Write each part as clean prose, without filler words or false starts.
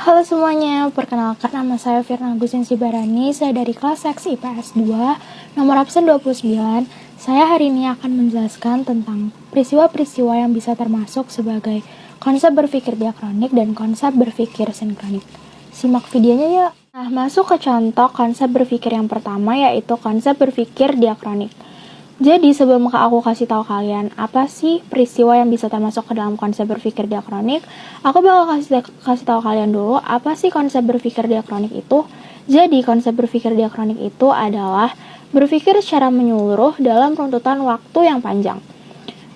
Halo semuanya, perkenalkan nama saya Firna Gusin Sibarani, saya dari kelas X IPS 2, nomor absen 29. Saya hari ini akan menjelaskan tentang peristiwa-peristiwa yang bisa termasuk sebagai konsep berpikir diakronik dan konsep berpikir sinkronik. Simak videonya ya. Nah, masuk ke contoh konsep berpikir yang pertama yaitu konsep berpikir diakronik. Jadi sebelum aku kasih tahu kalian apa sih peristiwa yang bisa termasuk ke dalam konsep berpikir diakronik, aku bakal kasih tahu kalian dulu apa sih konsep berpikir diakronik itu. Jadi konsep berpikir diakronik itu adalah berpikir secara menyeluruh dalam runtutan waktu yang panjang.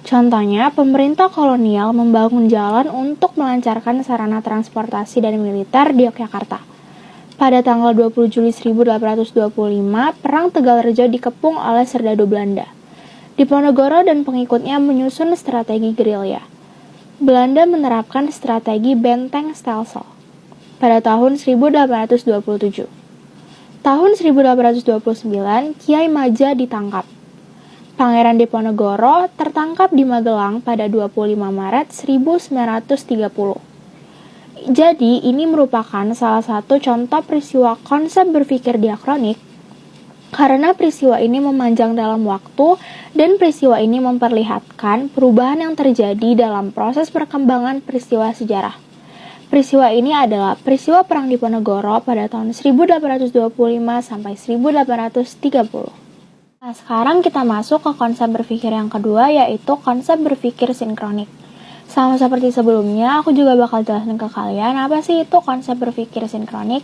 Contohnya, pemerintah kolonial membangun jalan untuk melancarkan sarana transportasi dan militer di Yogyakarta. Pada tanggal 20 Juli 1825, Perang Tegalrejo dikepung oleh serdadu Belanda. Diponegoro dan pengikutnya menyusun strategi gerilya. Belanda menerapkan strategi benteng Stelsel pada tahun 1827. Tahun 1829, Kiai Maja ditangkap. Pangeran Diponegoro tertangkap di Magelang pada 25 Maret 1930. Jadi, ini merupakan salah satu contoh peristiwa konsep berpikir diakronik karena peristiwa ini memanjang dalam waktu dan peristiwa ini memperlihatkan perubahan yang terjadi dalam proses perkembangan peristiwa sejarah. Peristiwa ini adalah peristiwa Perang Diponegoro pada tahun 1825 sampai 1830. Nah, sekarang kita masuk ke konsep berpikir yang kedua yaitu konsep berpikir sinkronik. Sama seperti sebelumnya, aku juga bakal jelasin ke kalian apa sih itu konsep berpikir sinkronik.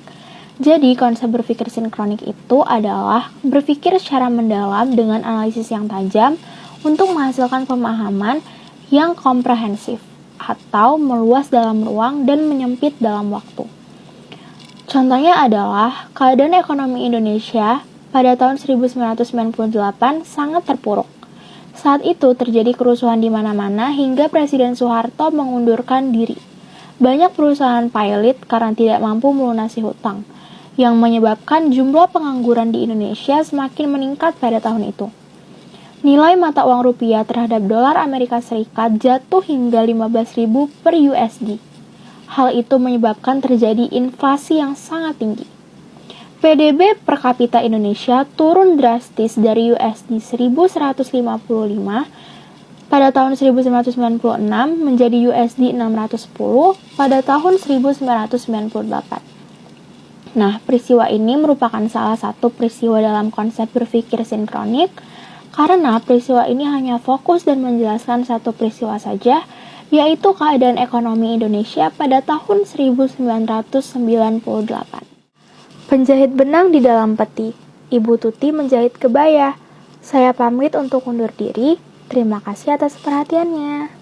Jadi, konsep berpikir sinkronik itu adalah berpikir secara mendalam dengan analisis yang tajam untuk menghasilkan pemahaman yang komprehensif atau meluas dalam ruang dan menyempit dalam waktu. Contohnya adalah keadaan ekonomi Indonesia pada tahun 1998 sangat terpuruk. Saat itu terjadi kerusuhan di mana-mana hingga Presiden Soeharto mengundurkan diri. Banyak perusahaan pailit karena tidak mampu melunasi hutang, yang menyebabkan jumlah pengangguran di Indonesia semakin meningkat pada tahun itu. Nilai mata uang rupiah terhadap dolar Amerika Serikat jatuh hingga 15.000 per USD. Hal itu menyebabkan terjadi inflasi yang sangat tinggi. PDB per kapita Indonesia turun drastis dari USD 1.155 pada tahun 1996 menjadi USD 610 pada tahun 1998. Nah, peristiwa ini merupakan salah satu peristiwa dalam konsep berpikir sinkronik karena peristiwa ini hanya fokus dan menjelaskan satu peristiwa saja, yaitu keadaan ekonomi Indonesia pada tahun 1998. Penjahit benang di dalam peti, Ibu Tuti menjahit kebaya. Saya pamit untuk undur diri. Terima kasih atas perhatiannya.